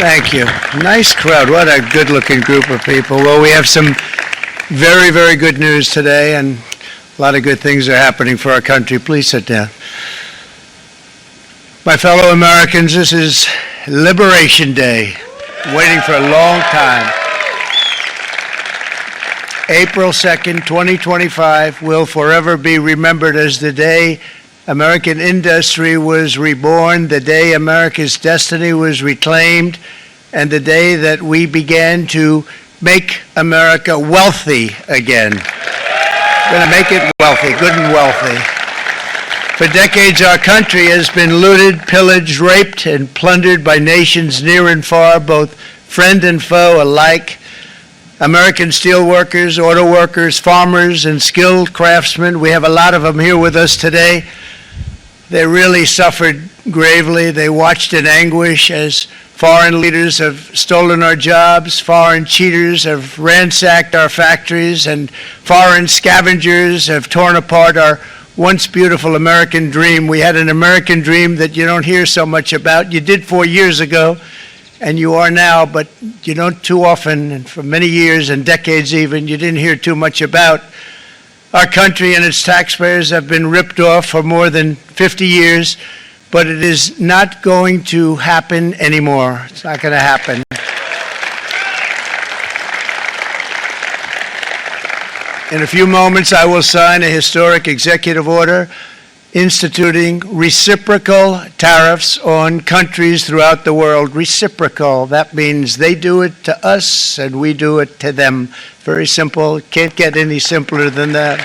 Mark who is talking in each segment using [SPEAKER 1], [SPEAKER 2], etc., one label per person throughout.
[SPEAKER 1] Thank you. Nice crowd. What a good-looking group of people. Well, we have some very, very good news today, and a lot of good things are happening for our country. Please sit down. My fellow Americans, this is Liberation Day, waiting for a long time. April 2nd, 2025 will forever be remembered as the day American industry was reborn, the day America's destiny was reclaimed, and the day that we began to make America wealthy again. We're going to make it wealthy, good and wealthy. For decades, our country has been looted, pillaged, raped, and plundered by nations near and far, both friend and foe alike. American steel workers, auto workers, farmers, and skilled craftsmen, we have a lot of them here with us today. They really suffered gravely. They watched in anguish as foreign leaders have stolen our jobs, foreign cheaters have ransacked our factories, and foreign scavengers have torn apart our once beautiful American dream. We had an American dream that you don't hear so much about. You did 4 years ago, and you are now, but you don't too often, and for many years and decades even, you didn't hear too much about. Our country and its taxpayers have been ripped off for more than 50 years, but it is not going to happen anymore. It's not going to happen. In a few moments, I will sign a historic executive order instituting reciprocal tariffs on countries throughout the world. Reciprocal, that means they do it to us and we do it to them. Very simple, can't get any simpler than that.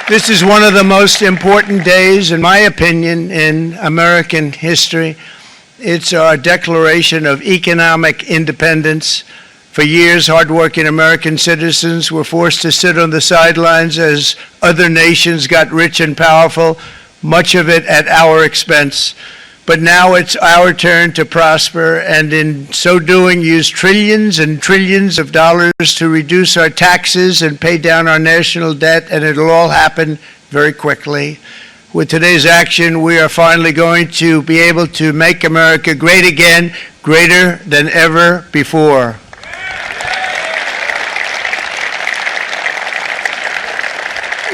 [SPEAKER 1] This is one of the most important days, in my opinion, in American history. It's our declaration of economic independence. For years, hardworking American citizens were forced to sit on the sidelines as other nations got rich and powerful, much of it at our expense. But now it's our turn to prosper, and in so doing, use trillions and trillions of dollars to reduce our taxes and pay down our national debt, and it'll all happen very quickly. With today's action, we are finally going to be able to make America great again, greater than ever before.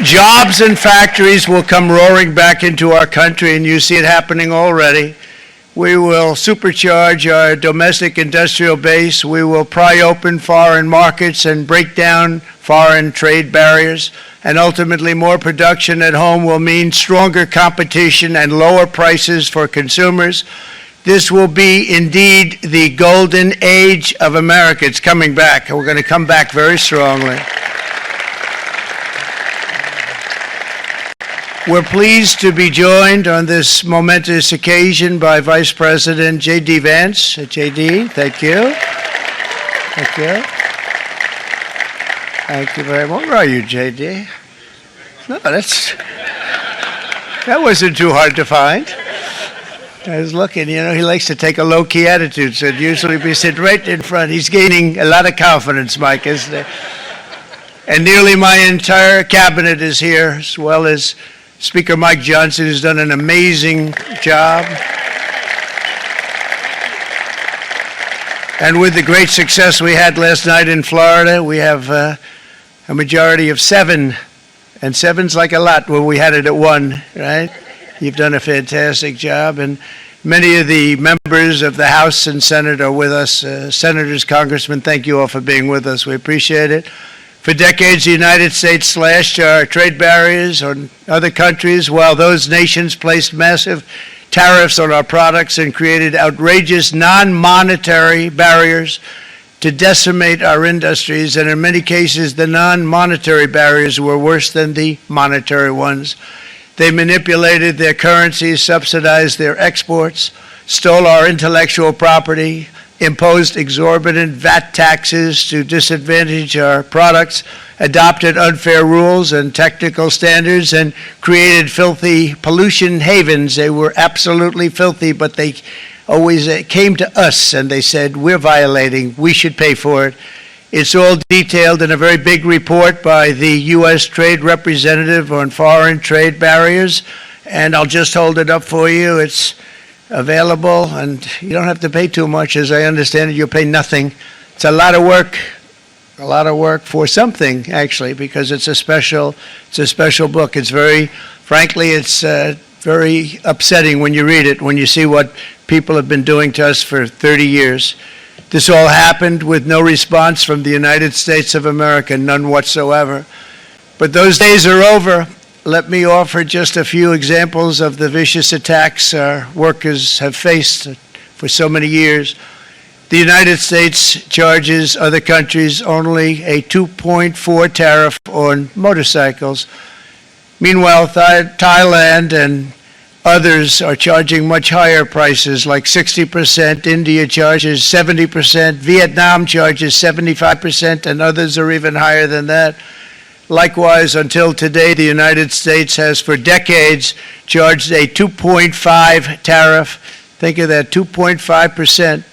[SPEAKER 1] Jobs and factories will come roaring back into our country, and you see it happening already. We will supercharge our domestic industrial base. We will pry open foreign markets and break down foreign trade barriers. And ultimately, more production at home will mean stronger competition and lower prices for consumers. This will be indeed the golden age of America. It's coming back. We're going to come back very strongly. We're pleased to be joined on this momentous occasion by Vice President J.D. Vance. J.D., thank you. Thank you. Thank you very much. Where are you, J.D.? No, that wasn't too hard to find. I was looking, you know, he likes to take a low-key attitude, so it'd usually be sitting right in front. He's gaining a lot of confidence, Mike, isn't he? And nearly my entire cabinet is here, as well as Speaker Mike Johnson, who's done an amazing job. And with the great success we had last night in Florida, we have a majority of 7. And 7's like a lot when we had it at 1, right? You've done a fantastic job. And many of the members of the House and Senate are with us. Senators, Congressmen, thank you all for being with us. We appreciate it. For decades, the United States slashed our trade barriers on other countries, while those nations placed massive tariffs on our products and created outrageous non-monetary barriers to decimate our industries. And in many cases, the non-monetary barriers were worse than the monetary ones. They manipulated their currencies, subsidized their exports, stole our intellectual property, imposed exorbitant VAT taxes to disadvantage our products, adopted unfair rules and technical standards, and created filthy pollution havens. They were absolutely filthy, but they always came to us and they said, we're violating, we should pay for it. It's all detailed in a very big report by the U.S. Trade Representative on Foreign Trade Barriers, and I'll just hold it up for you. It's available, and you don't have to pay too much. As I understand it, you'll pay nothing. It's a lot of work for something, actually, because it's a special book. It's frankly, it's very upsetting when you read it, when you see what people have been doing to us for 30 years. This all happened with no response from the United States of America, none whatsoever. But those days are over. Let me offer just a few examples of the vicious attacks our workers have faced for so many years. The United States charges other countries only a 2.4 tariff on motorcycles. Meanwhile, Thailand and others are charging much higher prices, like 60%. India charges 70%. Vietnam charges 75%, and others are even higher than that. Likewise, until today, the United States has for decades charged a 2.5 tariff. Think of that, 2.5%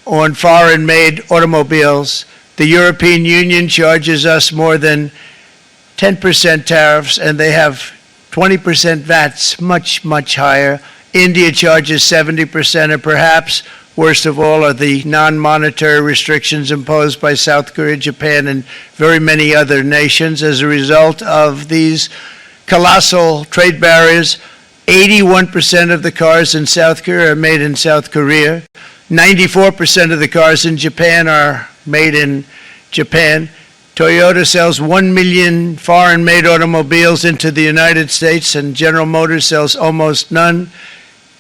[SPEAKER 1] on foreign-made automobiles. The European Union charges us more than 10% tariffs, and they have 20% VATs, much, much higher. India charges 70%, and perhaps worst of all are the non-monetary restrictions imposed by South Korea, Japan, and very many other nations. As a result of these colossal trade barriers, 81% of the cars in South Korea are made in South Korea. 94% of the cars in Japan are made in Japan. Toyota sells 1 million foreign-made automobiles into the United States, and General Motors sells almost none.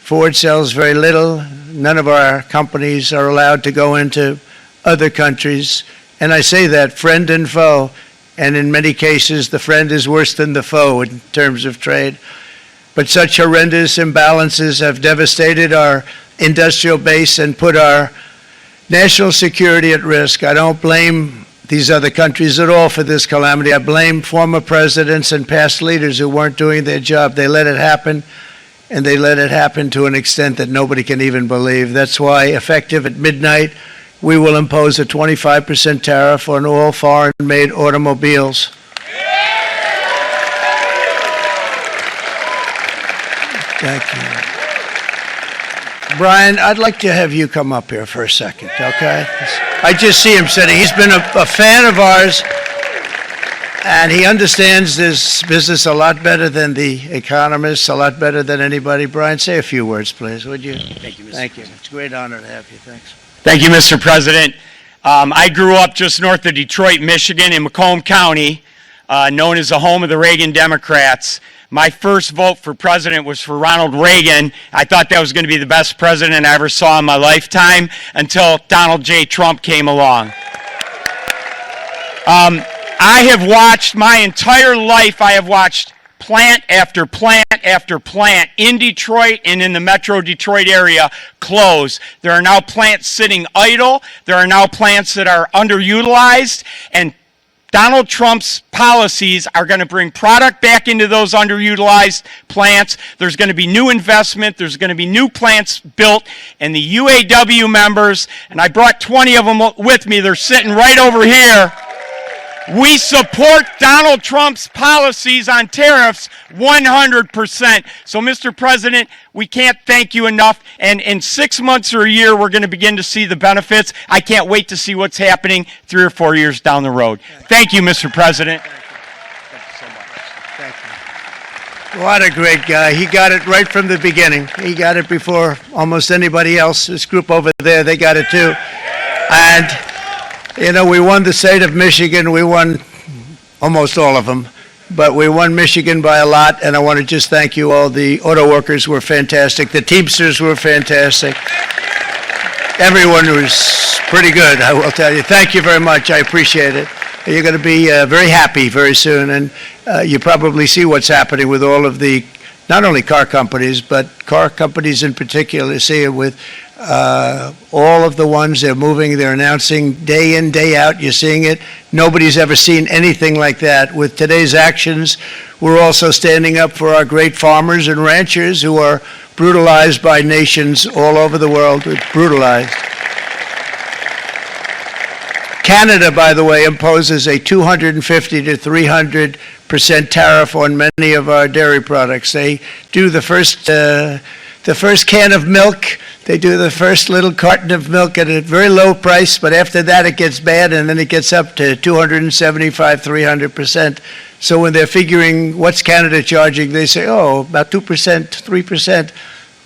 [SPEAKER 1] Ford sells very little. None of our companies are allowed to go into other countries. And I say that, friend and foe, and in many cases, the friend is worse than the foe in terms of trade. But such horrendous imbalances have devastated our industrial base and put our national security at risk. I don't blame these other countries at all for this calamity. I blame former presidents and past leaders who weren't doing their job. They let it happen, and they let it happen to an extent that nobody can even believe. That's why, effective at midnight, we will impose a 25% tariff on all foreign-made automobiles. Thank you. Brian, I'd like to have you come up here for a second, okay? I just see him sitting. He's been a fan of ours, and he understands this business a lot better than the economists, a lot better than anybody. Brian, say a few words, please, would you?
[SPEAKER 2] Thank you, Mr.
[SPEAKER 1] Thank you.
[SPEAKER 2] President.
[SPEAKER 1] It's a great honor to have you. Thanks.
[SPEAKER 2] Thank you, Mr. President. I grew up just north of Detroit, Michigan, in Macomb County, known as the home of the Reagan Democrats. My first vote for president was for Ronald Reagan. I thought that was going to be the best president I ever saw in my lifetime until Donald J. Trump came along. I have watched my entire life, I have watched plant after plant after plant in Detroit and in the metro Detroit area close. There are now plants sitting idle. There are now plants that are underutilized, and Donald Trump's policies are going to bring product back into those underutilized plants. There's going to be new investment. There's going to be new plants built. And the UAW members, and I brought 20 of them with me, they're sitting right over here. We support Donald Trump's policies on tariffs 100%. So, Mr. President, we can't thank you enough. And in 6 months or a year, we're going to begin to see the benefits. I can't wait to see what's happening 3 or 4 years down the road. Thank you, Mr. President.
[SPEAKER 1] Thank you so much. Thank you. What a great guy. He got it right from the beginning. He got it before almost anybody else. This group over there, they got it too. And you know, we won the state of Michigan. We won almost all of them, but we won Michigan by a lot, and I want to just thank you all. The auto workers were fantastic. The Teamsters were fantastic. Everyone was pretty good, I will tell you. Thank you very much. I appreciate it. You're going to be very happy very soon, and you probably see what's happening with all of the, not only car companies, but car companies in particular. See it with all of the ones they're moving, they're announcing day in, day out. You're seeing it. Nobody's ever seen anything like that. With today's actions, we're also standing up for our great farmers and ranchers who are brutalized by nations all over the world. Brutalized. Canada, by the way, imposes a 250 to 300% tariff on many of our dairy products. They do the first the first can of milk, they do the first little carton of milk at a very low price, but after that it gets bad, and then it gets up to 275, 300%. So when they're figuring what's Canada charging, they say, oh, about 2%, 3%.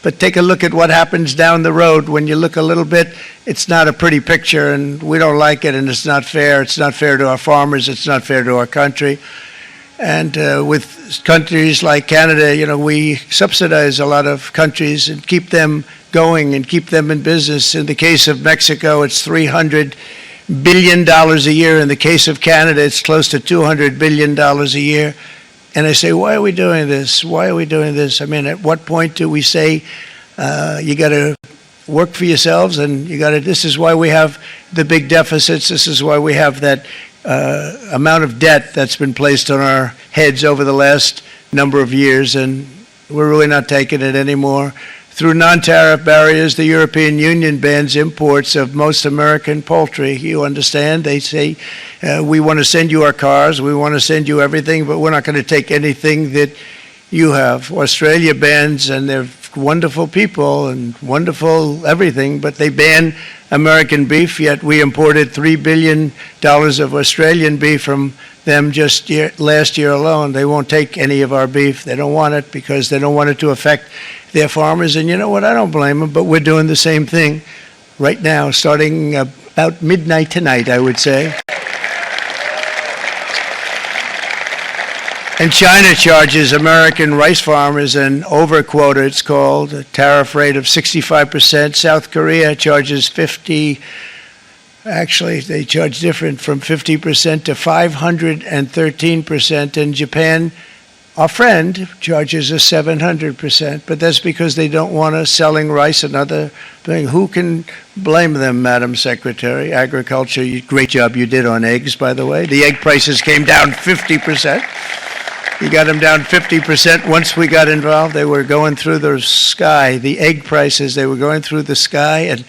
[SPEAKER 1] But take a look at what happens down the road. When you look a little bit, it's not a pretty picture, and we don't like it, and it's not fair. It's not fair to our farmers. It's not fair to our country. And with countries like Canada, you know, we subsidize a lot of countries and keep them going and keep them in business. In the case of Mexico, it's $300 billion a year. In the case of Canada, it's close to $200 billion a year. And I say, why are we doing this? Why are we doing this? I mean, at what point do we say you got to work for yourselves, and you got to? This is why we have the big deficits. This is why we have that amount of debt that's been placed on our heads over the last number of years, and we're really not taking it anymore. Through non-tariff barriers, the European Union bans imports of most American poultry. You understand? They say, we want to send you our cars, we want to send you everything, but we're not going to take anything that you have. Australia bans, and they're wonderful people and wonderful everything, but they ban American beef, yet we imported $3 billion of Australian beef from them just last year alone. They won't take any of our beef. They don't want it because they don't want it to affect their farmers. And you know what? I don't blame them, but we're doing the same thing right now, starting about midnight tonight, I would say. And China charges American rice farmers an overquota, it's called, a tariff rate of 65%. South Korea charges 50%. Actually, they charge different, from 50% to 513%. And Japan, our friend, charges us 700%. But that's because they don't want us selling rice and other thing. Who can blame them, Madam Secretary? Agriculture, great job you did on eggs, by the way. The egg prices came down 50%. You got them down 50% once we got involved. They were going through the sky. The egg prices, they were going through the sky, and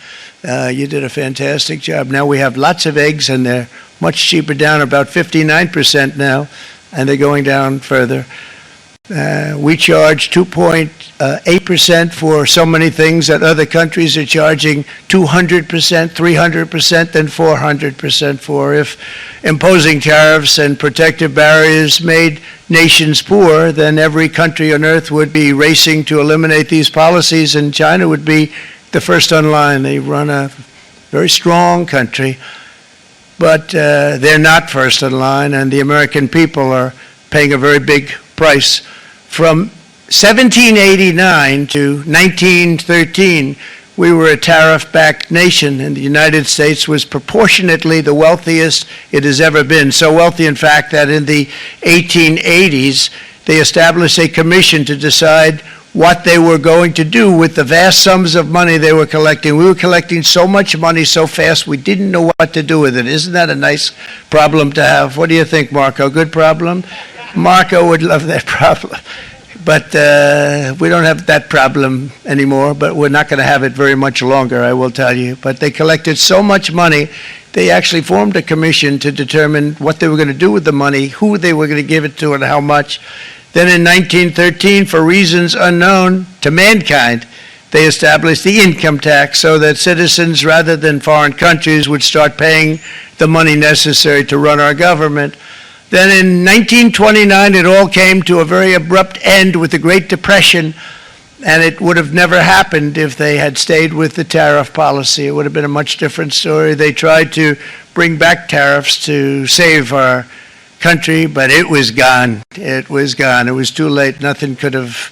[SPEAKER 1] you did a fantastic job. Now we have lots of eggs, and they're much cheaper, down about 59% now, and they're going down further. We charge 2.8% for so many things that other countries are charging 200%, 300%, and 400% for. If imposing tariffs and protective barriers made nations poor, then every country on earth would be racing to eliminate these policies, and China would be the first on line. They run a very strong country, but they're not first in line, and the American people are paying a very big price. From 1789 to 1913, we were a tariff-backed nation, and the United States was proportionately the wealthiest it has ever been. So wealthy, in fact, that in the 1880s, they established a commission to decide what they were going to do with the vast sums of money they were collecting. We were collecting so much money so fast, we didn't know what to do with it. Isn't that a nice problem to have? What do you think, Marco? Good problem? Marco would love that problem. But we don't have that problem anymore, but we're not going to have it very much longer, I will tell you. But they collected so much money, they actually formed a commission to determine what they were going to do with the money, who they were going to give it to, and how much. Then in 1913, for reasons unknown to mankind, they established the income tax so that citizens, rather than foreign countries, would start paying the money necessary to run our government. Then in 1929, it all came to a very abrupt end with the Great Depression, and it would have never happened if they had stayed with the tariff policy. It would have been a much different story. They tried to bring back tariffs to save our country, but it was gone. It was gone. It was too late. Nothing could have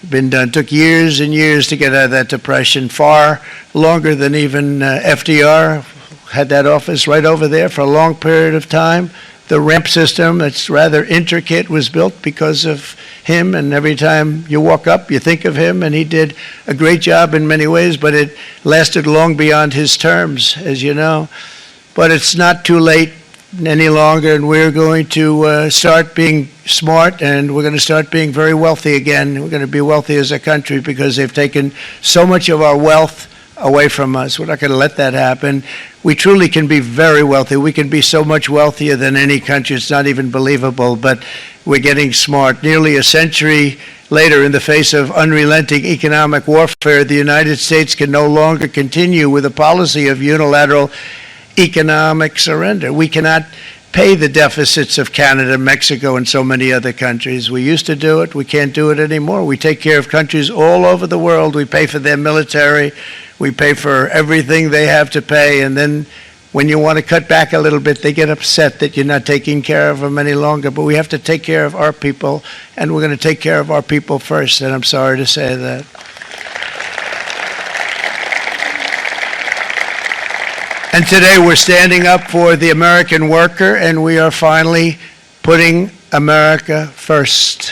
[SPEAKER 1] been done. It took years and years to get out of that depression, far longer than even FDR had that office right over there for a long period of time. The ramp system, that's rather intricate, was built because of him, and every time you walk up, you think of him, and he did a great job in many ways, but it lasted long beyond his terms, as you know. But it's not too late any longer, and we're going to start being smart, and we're going to start being very wealthy again. We're going to be wealthy as a country because they've taken so much of our wealth away from us. We're not going to let that happen. We truly can be very wealthy. We can be so much wealthier than any country. It's not even believable, but we're getting smart. Nearly a century later, in the face of unrelenting economic warfare, the United States can no longer continue with a policy of unilateral economic surrender. We cannot pay the deficits of Canada, Mexico, and so many other countries. We used to do it. We can't do it anymore. We take care of countries all over the world. We pay for their military. We pay for everything they have to pay. And then when you want to cut back a little bit, they get upset that you're not taking care of them any longer. But we have to take care of our people, and we're going to take care of our people first. And I'm sorry to say that. And today we're standing up for the American worker, and we are finally putting America first.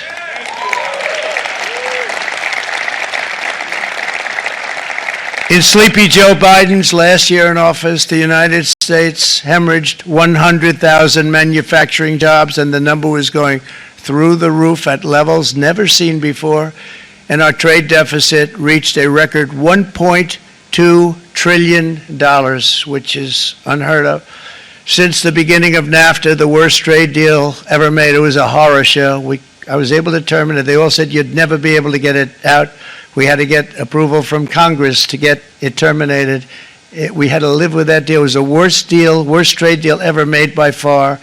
[SPEAKER 1] In Sleepy Joe Biden's last year in office, the United States hemorrhaged 100,000 manufacturing jobs, and the number was going through the roof at levels never seen before, and our trade deficit reached a record $1.2 trillion, which is unheard of. Since the beginning of NAFTA, the worst trade deal ever made, it was a horror show. I was able to terminate it. They all said you'd never be able to get it out. We had to get approval from Congress to get it terminated. We had to live with that deal. It was the worst trade deal ever made by far.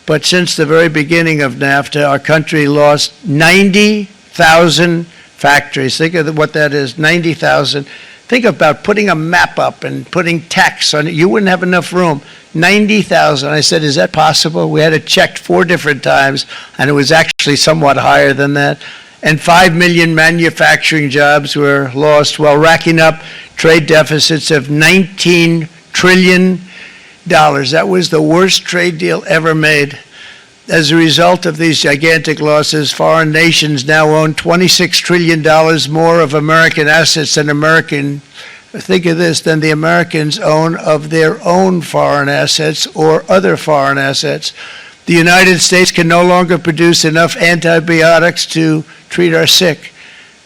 [SPEAKER 1] But since the very beginning of NAFTA, our country lost 90,000 factories. Think of what that is, 90,000. Think about putting a map up and putting tax on it. You wouldn't have enough room. 90,000. I said, is that possible? We had it checked 4 different times, and it was actually somewhat higher than that. And 5 million manufacturing jobs were lost while racking up trade deficits of $19 trillion. That was the worst trade deal ever made. As a result of these gigantic losses, foreign nations now own $26 trillion more of American assets than think of this, than the Americans own of their own foreign assets or other foreign assets. The United States can no longer produce enough antibiotics to treat our sick.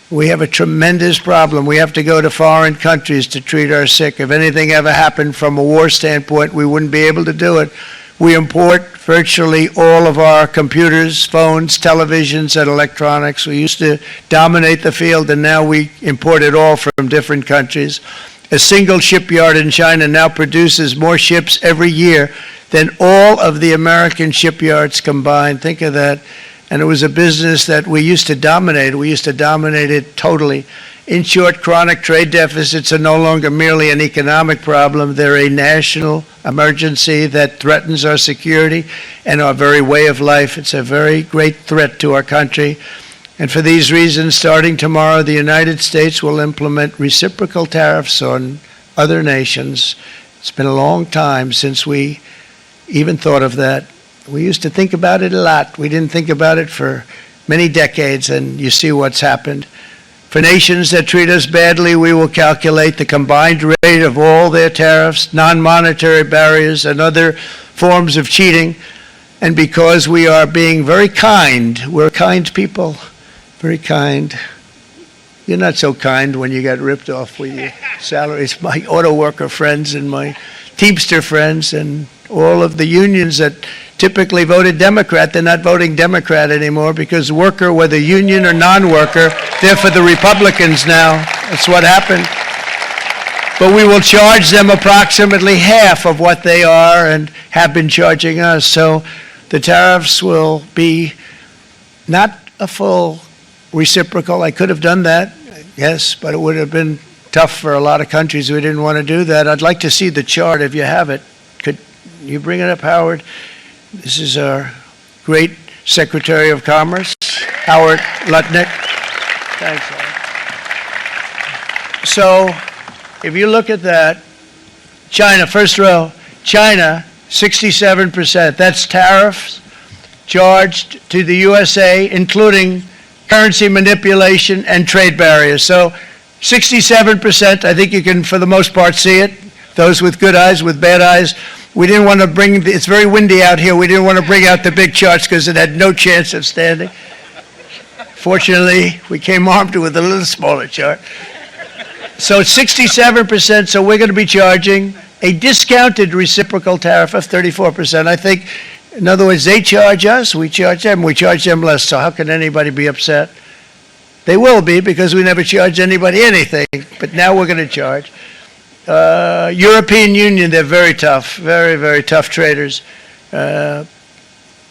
[SPEAKER 1] We have a tremendous problem. We have to go to foreign countries to treat our sick. If anything ever happened from a war standpoint, we wouldn't be able to do it. We import virtually all of our computers, phones, televisions, and electronics. We used to dominate the field, and now we import it all from different countries. A single shipyard in China now produces more ships every year than all of the American shipyards combined. Think of that. And it was a business that we used to dominate. We used to dominate it totally. In short, chronic trade deficits are no longer merely an economic problem. They're a national emergency that threatens our security and our very way of life. It's a very great threat to our country. And for these reasons, starting tomorrow, the United States will implement reciprocal tariffs on other nations. It's been a long time since we even thought of that. We used to think about it a lot. We didn't think about it for many decades, and you see what's happened. For nations that treat us badly, we will calculate the combined rate of all their tariffs, non-monetary barriers, and other forms of cheating. And because we are being very kind, we're kind people, very kind. You're not so kind when you got ripped off with your salaries. My auto worker friends and my Teamster friends and all of the unions that typically voted Democrat, they're not voting Democrat anymore because worker, whether union or non-worker, they're for the Republicans now. That's what happened. But we will charge them approximately half of what they are and have been charging us. So the tariffs will be not a full reciprocal. I could have done that, yes, but it would have been tough for a lot of countries who didn't want to do that. I'd like to see the chart if you have it. Could you bring it up, Howard? This is our great Secretary of Commerce, Howard Lutnick. Thanks, Howard. So if you look at that, China, first row, China, 67%. That's tariffs charged to the USA, including currency manipulation and trade barriers. So 67%, I think you can, for the most part, see it. Those with good eyes, with bad eyes. We didn't want to bring, it's very windy out here, we didn't want to bring out the big charts because it had no chance of standing. Fortunately, we came armed with a little smaller chart. So it's 67%, so we're going to be charging a discounted reciprocal tariff of 34%. I think, in other words, they charge us, we charge them less. So how can anybody be upset? They will be, because we never charge anybody anything, but now we're going to charge. European Union, they're very tough, very, very tough traders. You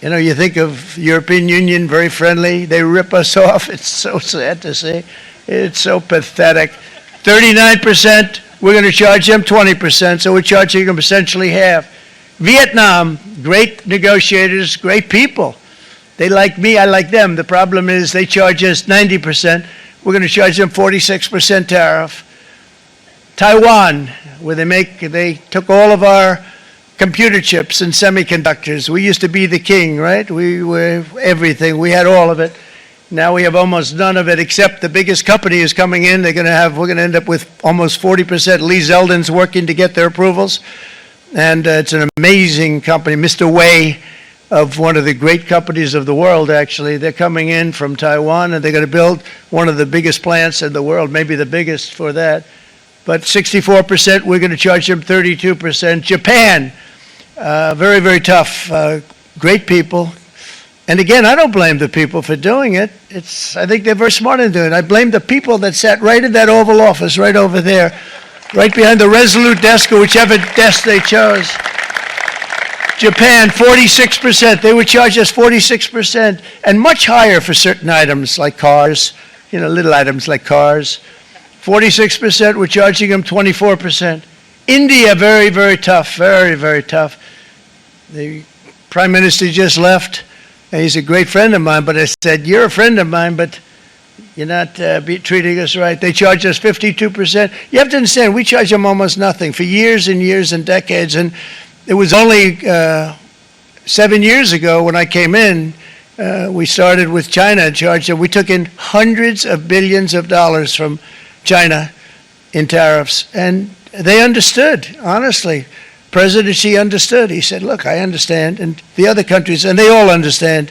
[SPEAKER 1] know, you think of European Union, very friendly. They rip us off. It's so sad to see. It's so pathetic. 39%, we're going to charge them 20%, so we're charging them essentially half. Vietnam, great negotiators, great people. They like me, I like them. The problem is they charge us 90%. We're going to charge them 46% tariff. Taiwan, where they took all of our computer chips and semiconductors. We used to be the king, right? We were everything. We had all of it. Now we have almost none of it, except the biggest company is coming in. We're going to end up with almost 40%. Lee Zeldin's working to get their approvals. And it's an amazing company. Mr. Wei, of one of the great companies of the world, actually. They're coming in from Taiwan, and they're going to build one of the biggest plants in the world, maybe the biggest for that. But 64%, we're going to charge them 32%. Japan, very, very tough, great people. And again, I don't blame the people for doing it. I think they're very smart in doing it. I blame the people that sat right in that Oval Office, right over there, right behind the Resolute desk, or whichever desk they chose. Japan, 46%. They would charge us 46%, and much higher for certain items like cars, you know, little items like cars. 46%, we're charging them 24%. India, very, very tough, very, very tough. The Prime Minister just left, and he's a great friend of mine, but I said, you're a friend of mine, but you're not treating us right. They charge us 52%. You have to understand, we charge them almost nothing for years and years and decades, and it was only 7 years ago when I came in, we started with China and charged them. We took in hundreds of billions of dollars from China in tariffs, and they understood, honestly. President Xi understood. He said, look, I understand, and the other countries, and they all understand.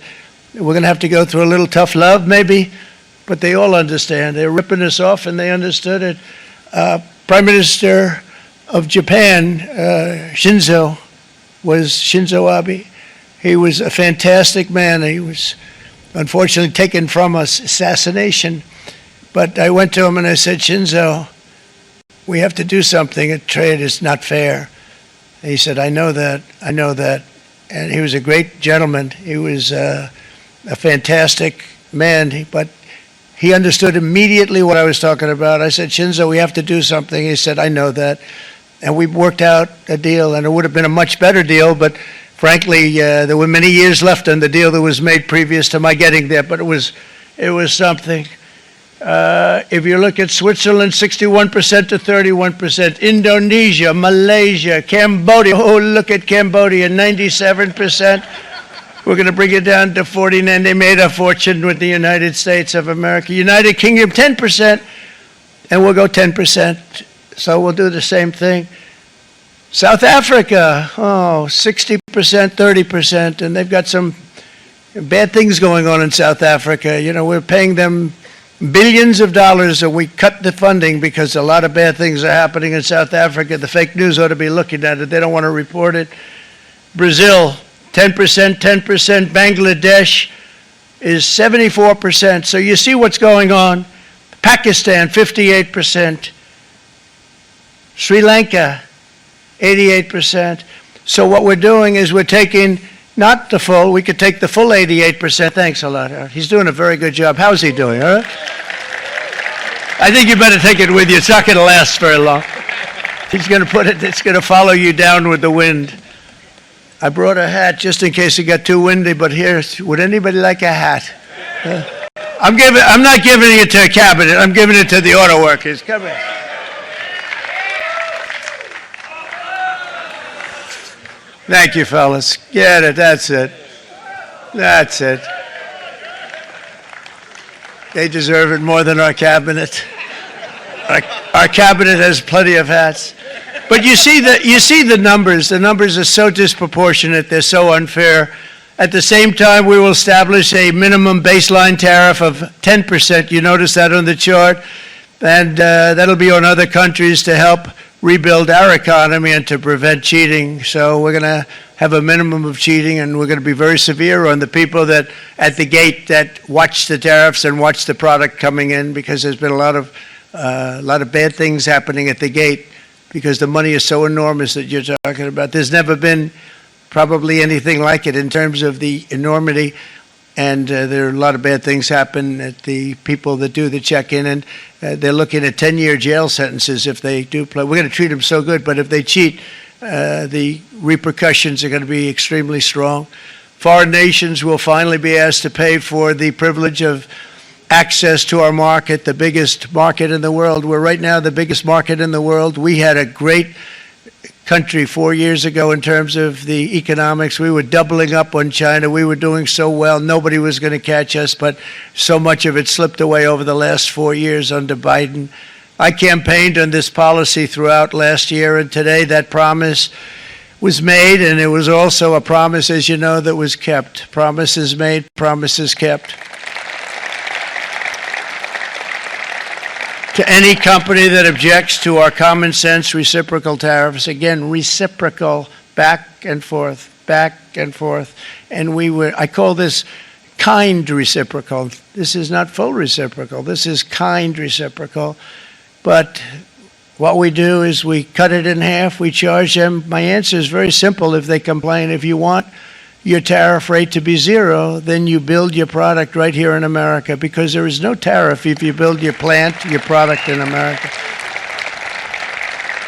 [SPEAKER 1] We're going to have to go through a little tough love, maybe, but they all understand. They're ripping us off, and they understood it. Prime Minister of Japan, Shinzo Abe. He was a fantastic man. He was unfortunately taken from us, assassination. But I went to him and I said, Shinzo, we have to do something. Trade is not fair. And he said, I know that. And he was a great gentleman. He was a fantastic man, but he understood immediately what I was talking about. I said, Shinzo, we have to do something. He said, I know that. And we worked out a deal, and it would have been a much better deal, but frankly, there were many years left on the deal that was made previous to my getting there, but it was something. If you look at Switzerland, 61% to 31%, Indonesia, Malaysia, Cambodia, oh, look at Cambodia, 97%. We're going to bring it down to 49. They made a fortune with the United States of America. United Kingdom, 10%, and we'll go 10%. So we'll do the same thing. South Africa, 60%, 30%, and they've got some bad things going on in South Africa. You know, we're paying them billions of dollars, and we cut the funding because a lot of bad things are happening in South Africa. The fake news ought to be looking at it. They don't want to report it. Brazil, 10%, 10%. Bangladesh is 74%. So you see what's going on. Pakistan, 58%. Sri Lanka, 88%. So what we're doing is we're taking not the full, we could take the full 88%. Thanks a lot, Art. He's doing a very good job. How's he doing, all right? I think you better take it with you. It's not going to last very long. He's going to put it, it's going to follow you down with the wind. I brought a hat just in case it got too windy, but here, would anybody like a hat? I'm not giving it to a cabinet. I'm giving it to the auto workers. Come here. Thank you, fellas. Get it. That's it. That's it. They deserve it more than our cabinet. Our cabinet has plenty of hats. But you see the numbers. The numbers are so disproportionate. They're so unfair. At the same time, we will establish a minimum baseline tariff of 10%. You notice that on the chart. And that'll be on other countries to help rebuild our economy and to prevent cheating. So we're going to have a minimum of cheating, and we're going to be very severe on the people that at the gate that watch the tariffs and watch the product coming in, because there's been a lot of bad things happening at the gate because the money is so enormous that you're talking about. There's never been probably anything like it in terms of the enormity, and there are a lot of bad things happen at the people that do the check-in, and they're looking at 10-year jail sentences if they do play. We're going to treat them so good, but if they cheat, the repercussions are going to be extremely strong. Foreign nations will finally be asked to pay for the privilege of access to our market, the biggest market in the world. We're right now the biggest market in the world. We had a great country 4 years ago in terms of the economics. We were doubling up on China. We were doing so well. Nobody was going to catch us, but so much of it slipped away over the last 4 years under Biden. I campaigned on this policy throughout last year, and today that promise was made, and it was also a promise, as you know, that was kept. Promises made, promises kept. To any company that objects to our common sense reciprocal tariffs, again, reciprocal, back and forth, and I call this kind reciprocal. This is not full reciprocal. This is kind reciprocal. But what we do is we cut it in half. We charge them. My answer is very simple if they complain. If you want your tariff rate to be zero, then you build your product right here in America, because there is no tariff if you build your plant, your product in America.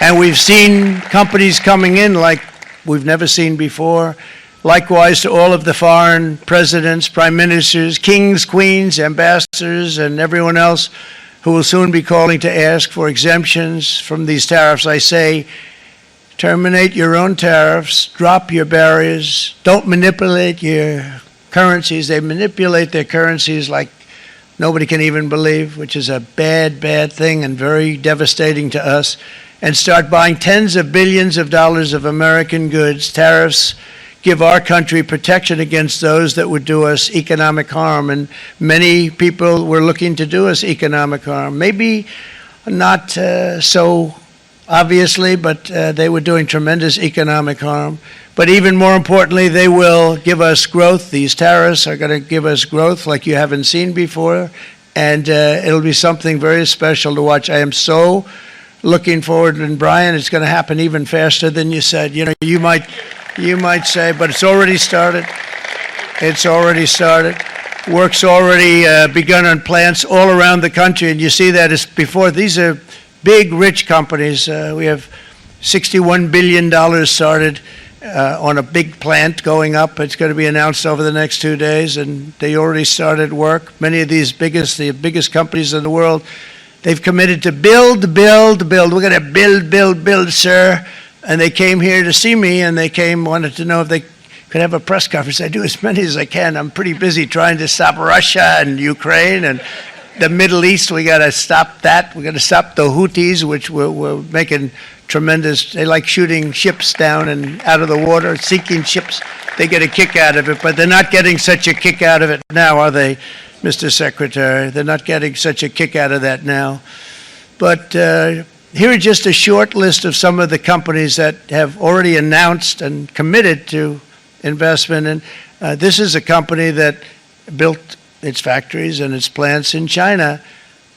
[SPEAKER 1] And we've seen companies coming in like we've never seen before. Likewise to all of the foreign presidents, prime ministers, kings, queens, ambassadors, and everyone else who will soon be calling to ask for exemptions from these tariffs. I say, terminate your own tariffs, drop your barriers, don't manipulate your currencies. They manipulate their currencies like nobody can even believe, which is a bad, bad thing and very devastating to us. And start buying tens of billions of dollars of American goods. Tariffs give our country protection against those that would do us economic harm. And many people were looking to do us economic harm. Maybe not so obviously, but they were doing tremendous economic harm. But even more importantly, they will give us growth. These tariffs are going to give us growth like you haven't seen before. And it'll be something very special to watch. I am so looking forward. And Brian, it's going to happen even faster than you said. You know, you might say, but it's already started. It's already started. Work's already begun on plants all around the country, and you see that as before. These are big, rich companies. We have $61 billion started on a big plant going up. It's going to be announced over the next 2 days, and they already started work. Many of these the biggest companies in the world, they've committed to build. We're going to build, sir. And they came here to see me, and wanted to know if they could have a press conference. I do as many as I can. I'm pretty busy trying to stop Russia and Ukraine and the Middle East. We got to stop that. We got to stop the Houthis, which we're making tremendous. They like shooting ships down and out of the water, sinking ships. They get a kick out of it, but they're not getting such a kick out of it now, are they, Mr. Secretary? They're not getting such a kick out of that now. But here are just a short list of some of the companies that have already announced and committed to investment. And this is a company that built its factories and its plants in China.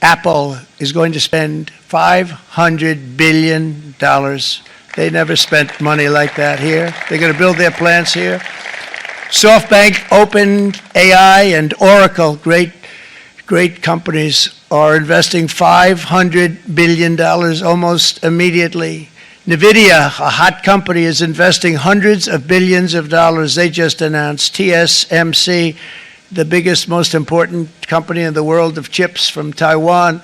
[SPEAKER 1] Apple is going to spend $500 billion. They never spent money like that here. They're going to build their plants here. SoftBank, OpenAI, and Oracle, great companies, are investing $500 billion almost immediately. NVIDIA, a hot company, is investing hundreds of billions of dollars. They just announced. TSMC, the biggest, most important company in the world of chips from Taiwan,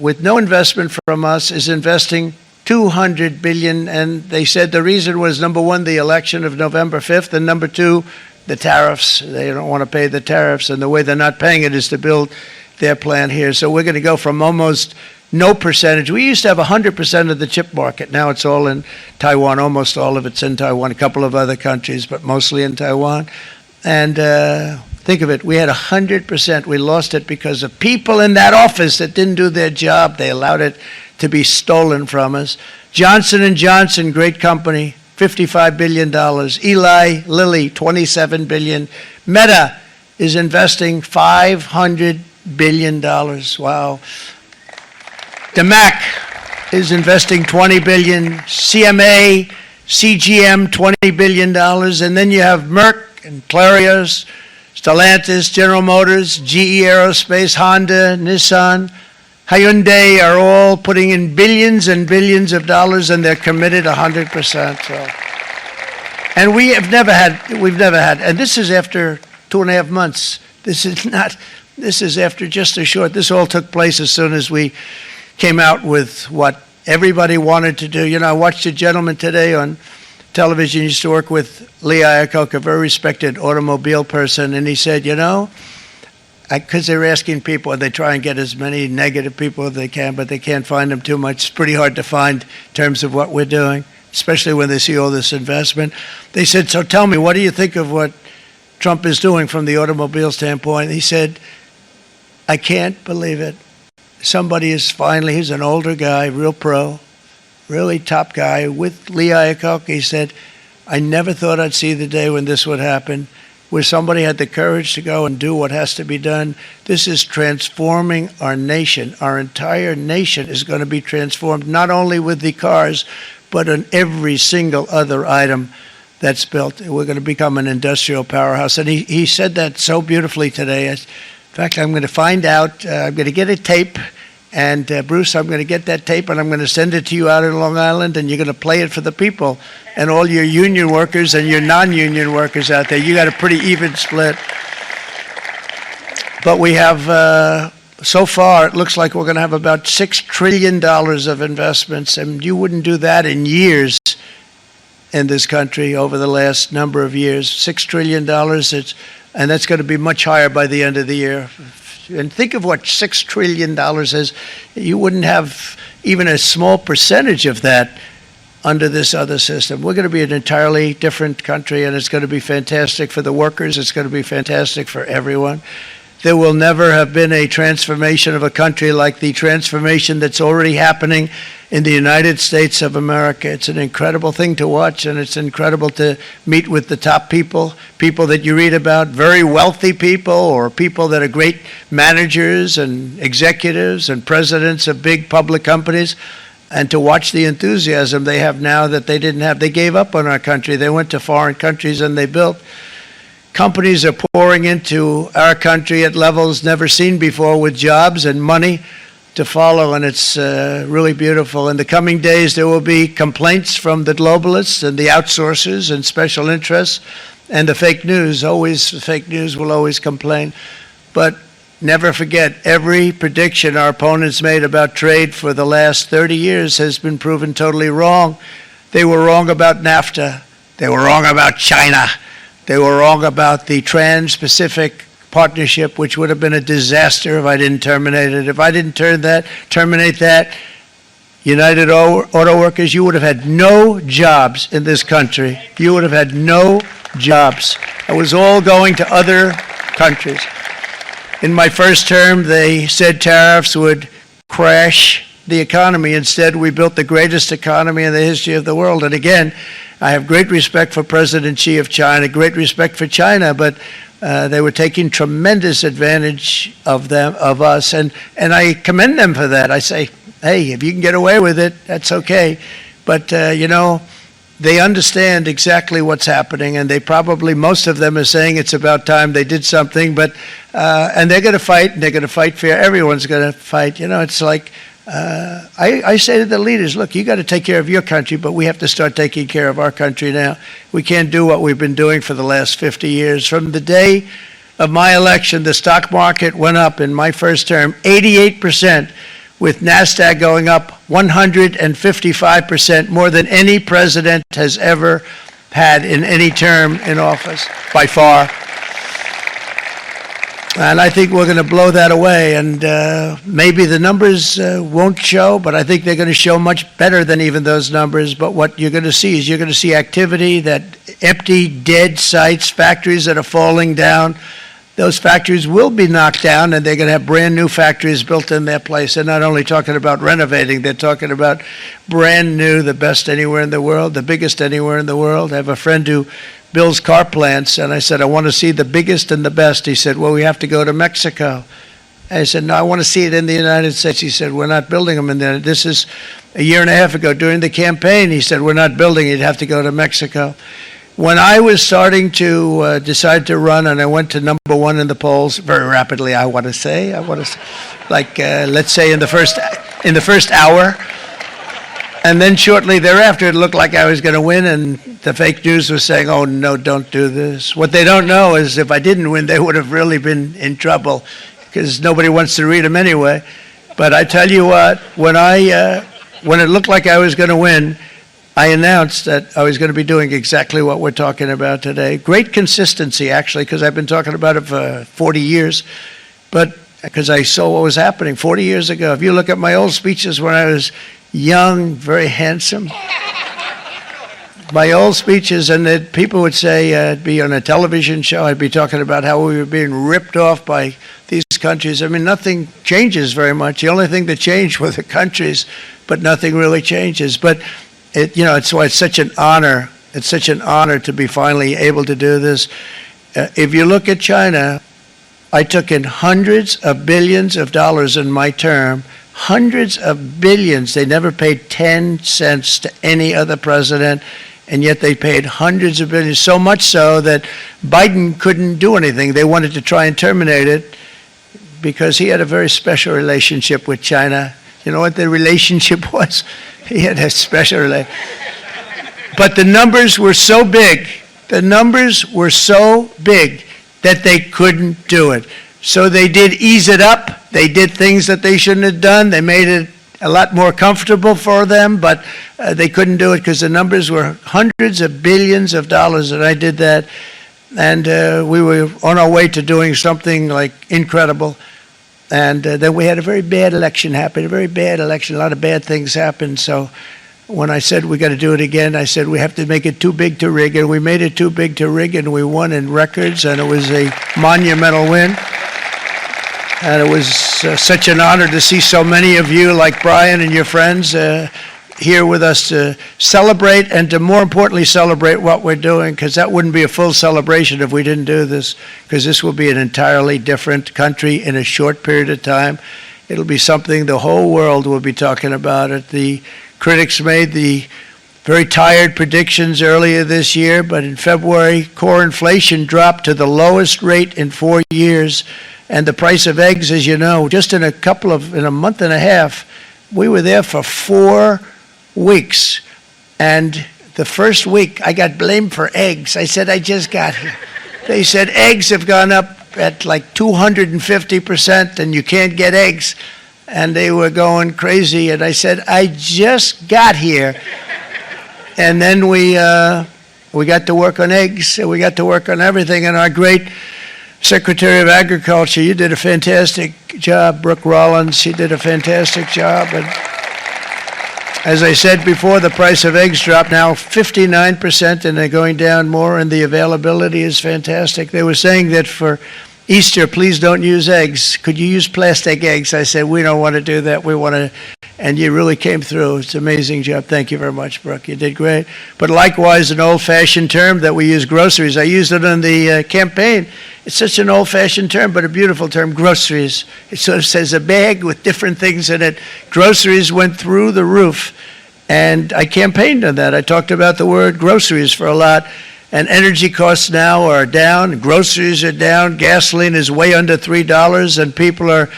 [SPEAKER 1] with no investment from us, is investing $200 billion. And they said the reason was, number one, the election of November 5th, and number two, the tariffs. They don't want to pay the tariffs, and the way they're not paying it is to build their plant here. So we're going to go from almost no percentage. We used to have 100% of the chip market. Now it's all in Taiwan. Almost all of it's in Taiwan. A couple of other countries, but mostly in Taiwan. And Think of it. We had 100%. We lost it because of people in that office that didn't do their job. They allowed it to be stolen from us. Johnson & Johnson, great company, $55 billion. Eli Lilly, $27 billion. Meta is investing $500 billion. Wow. DeMac is investing $20 billion. CMA, CGM, $20 billion. And then you have Merck and Clarios, Stellantis, General Motors, GE Aerospace, Honda, Nissan, Hyundai are all putting in billions and billions of dollars, and they're committed 100%. So. And we've never had, and this is after 2.5 months. This is after just a short, this all took place as soon as we came out with what everybody wanted to do. You know, I watched a gentleman today on television, used to work with Lee Iacocca, a very respected automobile person, and he said, you know, because they're asking people, they try and get as many negative people as they can, but they can't find them too much. It's pretty hard to find in terms of what we're doing, especially when they see all this investment. They said, so tell me, what do you think of what Trump is doing from the automobile standpoint? He said, I can't believe it. Somebody is finally, he's an older guy, real pro, really top guy, with Lee Iacocca. He said, I never thought I'd see the day when this would happen, where somebody had the courage to go and do what has to be done. This is transforming our nation. Our entire nation is going to be transformed, not only with the cars, but on every single other item that's built. We're going to become an industrial powerhouse. And he said that so beautifully today. In fact, I'm going to find out, I'm going to get a tape. And Bruce, I'm going to get that tape and I'm going to send it to you out in Long Island, and you're going to play it for the people and all your union workers and your non-union workers out there. You got a pretty even split. But we have, so far, it looks like we're going to have about $6 trillion of investments, and you wouldn't do that in years in this country over the last number of years. $6 trillion, and that's going to be much higher by the end of the year. And think of what $6 trillion is. You wouldn't have even a small percentage of that under this other system. We're going to be an entirely different country, and it's going to be fantastic for the workers. It's going to be fantastic for everyone. There will never have been a transformation of a country like the transformation that's already happening in the United States of America. It's an incredible thing to watch, and it's incredible to meet with the top people, people that you read about, very wealthy people, or people that are great managers and executives and presidents of big public companies, and to watch the enthusiasm they have now that they didn't have. They gave up on our country. They went to foreign countries and they built. Companies are pouring into our country at levels never seen before, with jobs and money to follow, and it's really beautiful. In the coming days, there will be complaints from the globalists and the outsourcers and special interests and the fake news. Always, fake news will always complain. But never forget, every prediction our opponents made about trade for the last 30 years has been proven totally wrong. They were wrong about NAFTA. They were wrong about China. They were wrong about the Trans-Pacific Partnership, which would have been a disaster if I didn't terminate it. If I didn't terminate that, United Auto Workers, you would have had no jobs in this country. You would have had no jobs. It was all going to other countries. In my first term, they said tariffs would crash the economy. Instead, we built the greatest economy in the history of the world. And again, I have great respect for President Xi of China, great respect for China, but they were taking tremendous advantage of us, and I commend them for that. I say, hey, if you can get away with it, that's okay. But, you know, they understand exactly what's happening, and they probably, most of them are saying it's about time they did something, but, and they're going to fight, and they're going to fight fair. Everyone's going to fight. You know, it's like, I say to the leaders, look, you got to take care of your country, but we have to start taking care of our country now. We can't do what we've been doing for the last 50 years. From the day of my election, the stock market went up in my first term 88%, with NASDAQ going up 155%, more than any president has ever had in any term in office, by far. And I think we're going to blow that away, and maybe the numbers won't show, but I think they're going to show much better than even those numbers. But what you're going to see is you're going to see activity, that empty, dead sites, factories that are falling down, those factories will be knocked down, and they're going to have brand new factories built in their place. They're not only talking about renovating, they're talking about brand new, the best anywhere in the world, the biggest anywhere in the world. I have a friend who builds car plants, and I said, I want to see the biggest and the best. He said, well, we have to go to Mexico. I said, no, I want to see it in the United States. He said, we're not building them in there. This is a year and a half ago during the campaign. He said, we're not building it. You'd have to go to Mexico. When I was starting to decide to run, and I went to number one in the polls very rapidly, I want to say, like let's say in the first hour, and then shortly thereafter, it looked like I was going to win, and the fake news was saying, "Oh no, don't do this." What they don't know is if I didn't win, they would have really been in trouble, because nobody wants to read them anyway. But I tell you what, when it looked like I was going to win, I announced that I was going to be doing exactly what we're talking about today. Great consistency, actually, because I've been talking about it for 40 years, but because I saw what was happening 40 years ago. If you look at my old speeches when I was young, very handsome, my old speeches, and that people would say, I'd be on a television show, I'd be talking about how we were being ripped off by these countries. I mean, nothing changes very much. The only thing that changed were the countries, but nothing really changes. But it's why it's such an honor. It's such an honor to be finally able to do this. If you look at China, I took in hundreds of billions of dollars in my term, hundreds of billions. They never paid 10 cents to any other president, and yet they paid hundreds of billions, so much so that Biden couldn't do anything. They wanted to try and terminate it because he had a very special relationship with China. You know what the relationship was? He had a special relationship. But the numbers were so big, that they couldn't do it. So they did ease it up. They did things that they shouldn't have done. They made it a lot more comfortable for them, but they couldn't do it because the numbers were hundreds of billions of dollars, and I did that. And we were on our way to doing something like incredible. And then we had a very bad election happen, a lot of bad things happened. So when I said we got to do it again, I said we have to make it too big to rig, and we made it too big to rig, and we won in records, and it was a monumental win. And it was such an honor to see so many of you, like Brian and your friends, here with us to celebrate, and to more importantly celebrate what we're doing, because that wouldn't be a full celebration if we didn't do this, because this will be an entirely different country in a short period of time. It'll be something the whole world will be talking about it. The critics made the very tired predictions earlier this year, but in February, core inflation dropped to the lowest rate in 4 years, and the price of eggs, as you know, just in a month and a half, we were there for 4 weeks, and the first week I got blamed for eggs. I said, I just got here. They said eggs have gone up at like 250%, and you can't get eggs, and they were going crazy, and I said, I just got here. And then we got to work on eggs, and we got to work on everything, and our great Secretary of Agriculture, you did a fantastic job, Brooke Rollins, she did a fantastic job. And as I said before, the price of eggs dropped now 59%, and they're going down more, and the availability is fantastic. They were saying that for Easter, please don't use eggs. Could you use plastic eggs? I said, we don't want to do that. We want to, and you really came through. It's an amazing job. Thank you very much, Brooke. You did great. But likewise, an old-fashioned term that we use, groceries. I used it in the campaign. It's such an old-fashioned term, but a beautiful term, groceries. It sort of says a bag with different things in it. Groceries went through the roof, and I campaigned on that. I talked about the word groceries for a lot. And energy costs now are down, groceries are down, gasoline is way under $3, and people are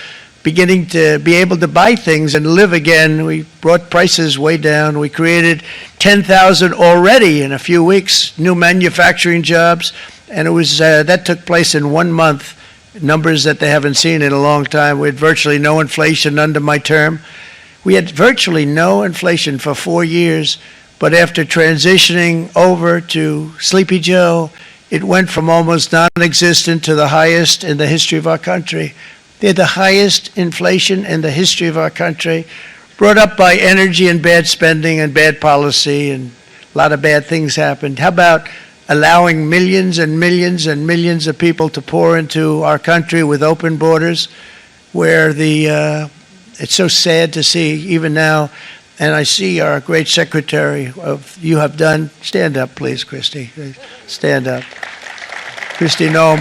[SPEAKER 1] beginning to be able to buy things and live again. We brought prices way down. We created 10,000 already in a few weeks, new manufacturing jobs, and it was that took place in 1 month, numbers that they haven't seen in a long time. We had virtually no inflation under my term. We had virtually no inflation for 4 years. But after transitioning over to Sleepy Joe, it went from almost non-existent to the highest in the history of our country. They're the highest inflation in the history of our country, brought up by energy and bad spending and bad policy, and a lot of bad things happened. How about allowing millions and millions and millions of people to pour into our country with open borders, where it's so sad to see even now. And I see our great secretary you have done. Stand up, please, Christy. Stand up. Christy Noem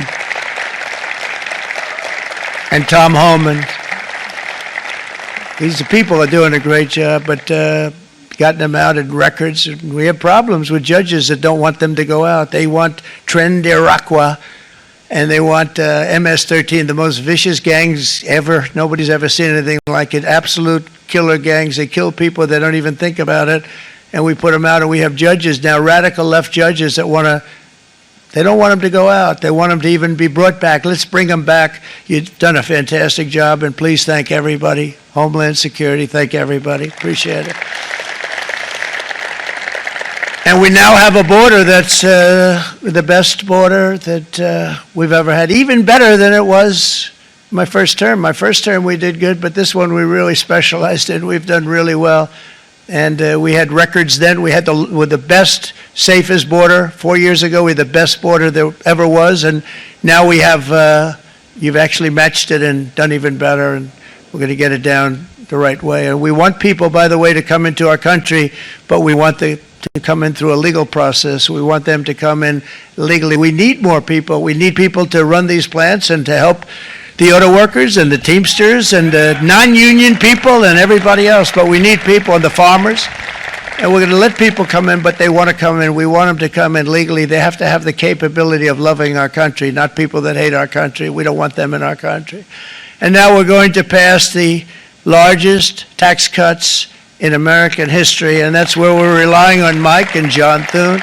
[SPEAKER 1] and Tom Homan. These people are doing a great job, but gotten them out in records. We have problems with judges that don't want them to go out. They want Tren de Aragua, and they want MS-13, the most vicious gangs ever. Nobody's ever seen anything like it. Absolute killer gangs. They kill people. They don't even think about it. And we put them out, and we have judges now, radical left judges that they don't want them to go out. They want them to even be brought back. Let's bring them back. You've done a fantastic job, and please thank everybody. Homeland Security, thank everybody. Appreciate it. And we now have a border that's the best border that we've ever had, even better than it was my first term. My first term we did good, but this one we really specialized in. We've done really well. And we had records then. We had the best, safest border. 4 years ago, we had the best border there ever was. And now we have, you've actually matched it and done even better. And we're going to get it down the right way. And we want people, by the way, to come into our country, but we want to come in through a legal process. We want them to come in legally. We need more people. We need people to run these plants and to help the auto workers and the Teamsters and the non-union people and everybody else. But we need people and the farmers. And we're going to let people come in, but they want to come in. We want them to come in legally. They have to have the capability of loving our country, not people that hate our country. We don't want them in our country. And now we're going to pass the largest tax cuts in American history, and that's where we're relying on Mike and John Thune.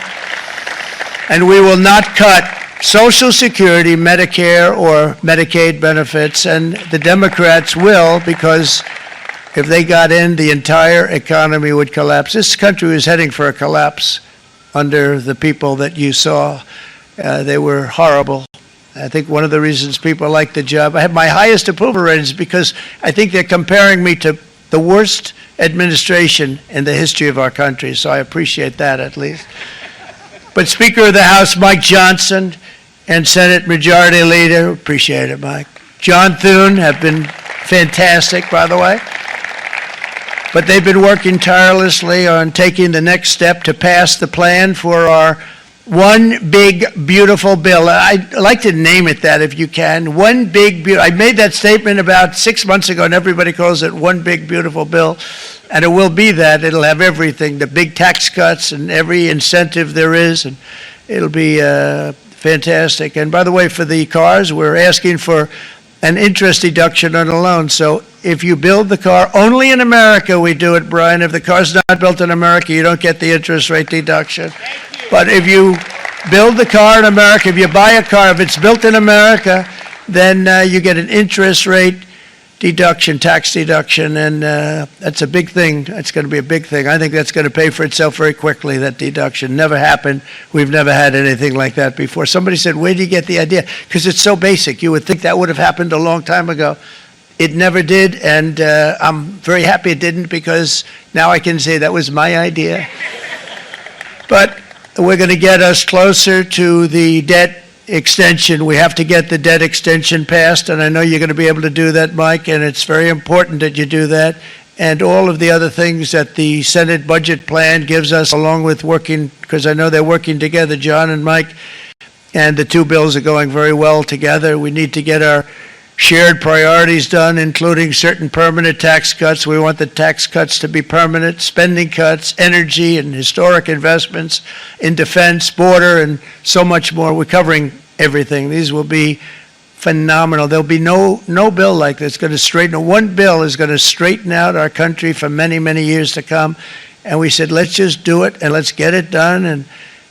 [SPEAKER 1] And we will not cut Social Security, Medicare, or Medicaid benefits, and the Democrats will, because if they got in, the entire economy would collapse. This country was heading for a collapse under the people that you saw. They were horrible. I think one of the reasons people like the job, I have my highest approval ratings because I think they're comparing me to the worst administration in the history of our country, so I appreciate that at least. But Speaker of the House, Mike Johnson, and Senate Majority Leader, appreciate it, Mike. John Thune have been fantastic, by the way. But they've been working tirelessly on taking the next step to pass the plan for our one big, beautiful bill. I'd like to name it that if you can. One big, beautiful. I made that statement about 6 months ago, and everybody calls it one big, beautiful bill. And it will be that. It'll have everything, the big tax cuts and every incentive there is. And it'll be fantastic. And by the way, for the cars, we're asking for an interest deduction on a loan. So if you build the car, only in America we do it, Brian. If the car's not built in America, you don't get the interest rate deduction. But if you build the car in America, if you buy a car, if it's built in America, then you get an interest rate deduction, tax deduction, and that's a big thing. That's going to be a big thing. I think that's going to pay for itself very quickly, that deduction. Never happened. We've never had anything like that before. Somebody said, where do you get the idea? Because it's so basic. You would think that would have happened a long time ago. It never did, and I'm very happy it didn't, because now I can say that was my idea. But we're going to get us closer to the debt extension. We have to get the debt extension passed, and I know you're going to be able to do that, Mike, and it's very important that you do that. And all of the other things that the Senate budget plan gives us, along with working, because I know they're working together, John and Mike, and the two bills are going very well together. We need to get our shared priorities done, including certain permanent tax cuts. We want the tax cuts to be permanent, spending cuts, energy and historic investments in defense, border, and so much more. We're covering everything. These will be phenomenal. There'll be no bill like this going to straighten. One bill is going to straighten out our country for many, many years to come. And we said, let's just do it and let's get it done. And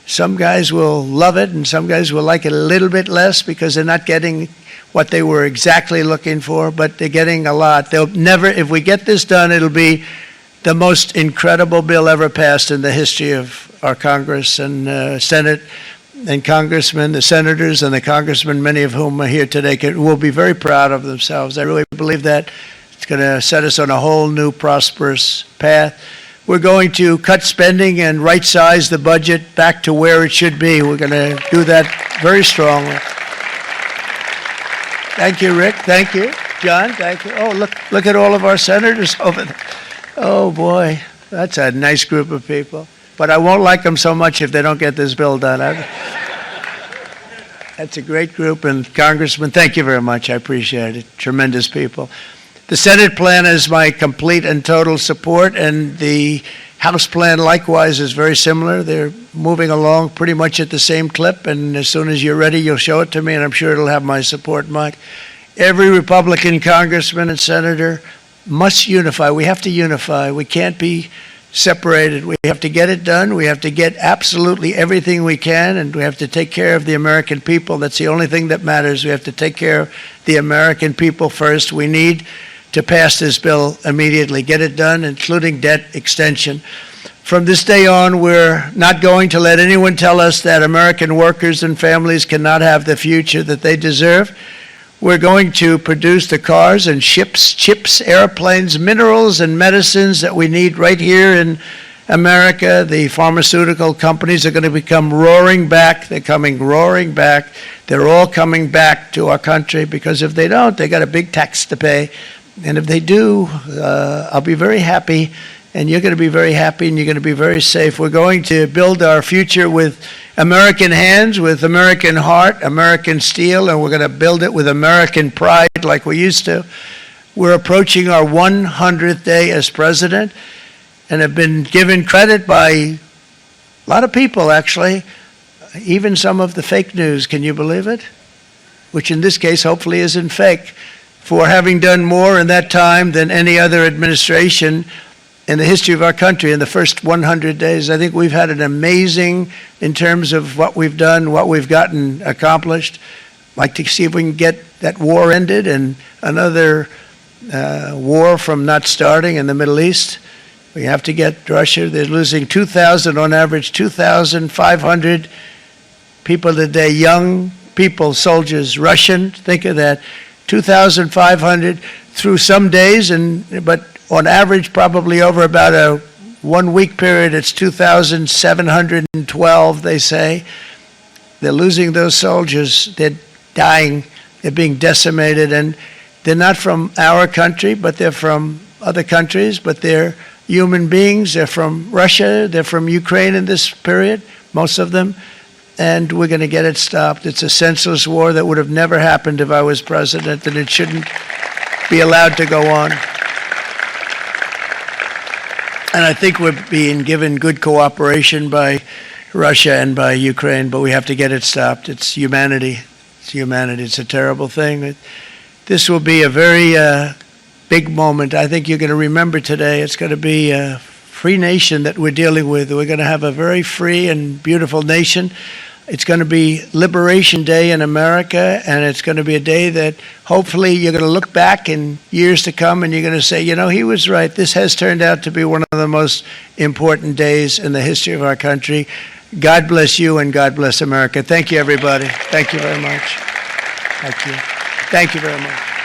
[SPEAKER 1] some guys will love it and some guys will like it a little bit less because they're not getting what they were exactly looking for, but they're getting a lot. They'll never, if we get this done, it'll be the most incredible bill ever passed in the history of our Congress and Senate and congressmen, the senators and the congressmen, many of whom are here today, will be very proud of themselves. I really believe that it's going to set us on a whole new prosperous path. We're going to cut spending and right-size the budget back to where it should be. We're going to do that very strongly. Thank you, Rick. Thank you. John, thank you. Oh, look at all of our senators over there. Oh, boy. That's a nice group of people. But I won't like them so much if they don't get this bill done. That's a great group. And Congressman, thank you very much. I appreciate it. Tremendous people. The Senate plan has my complete and total support, and the House plan likewise is very similar. They're moving along pretty much at the same clip, and as soon as you're ready, you'll show it to me, and I'm sure it'll have my support, Mike. Every Republican congressman and senator must unify. We have to unify. We can't be separated. We have to get it done. We have to get absolutely everything we can, and we have to take care of the American people. That's the only thing that matters. We have to take care of the American people first. We need to pass this bill immediately, get it done, including debt extension. From this day on, we're not going to let anyone tell us that American workers and families cannot have the future that they deserve. We're going to produce the cars and ships, chips, airplanes, minerals, and medicines that we need right here in America. The pharmaceutical companies are going to become roaring back. They're coming roaring back. They're all coming back to our country, because if they don't, they got a big tax to pay. And if they do, I'll be very happy, and you're going to be very happy, and you're going to be very safe. We're going to build our future with American hands, with American heart, American steel, and we're going to build it with American pride like we used to. We're approaching our 100th day as president, and have been given credit by a lot of people, actually, even some of the fake news. Can you believe it? Which in this case hopefully isn't fake, for having done more in that time than any other administration in the history of our country in the first 100 days. I think we've had an amazing, in terms of what we've done, what we've gotten accomplished. I'd like to see if we can get that war ended and another war from not starting in the Middle East. We have to get Russia. They're losing 2,000 on average, 2,500 people a day, young people, soldiers, Russian. Think of that. 2,500 through some days, but on average, probably over about a 1 week period, it's 2,712, they say. They're losing those soldiers. They're dying. They're being decimated. And they're not from our country, but they're from other countries. But they're human beings. They're from Russia. They're from Ukraine in this period, most of them. And we're going to get it stopped. It's a senseless war that would have never happened if I was president, and it shouldn't be allowed to go on. And I think we're being given good cooperation by Russia and by Ukraine, but we have to get it stopped. It's humanity. It's humanity. It's a terrible thing. This will be a very big moment. I think you're going to remember today. It's going to be a free nation that we're dealing with. We're going to have a very free and beautiful nation. It's going to be Liberation Day in America, and it's going to be a day that hopefully you're going to look back in years to come and you're going to say, you know, he was right. This has turned out to be one of the most important days in the history of our country. God bless you, and God bless America. Thank you, everybody. Thank you very much. Thank you. Thank you very much.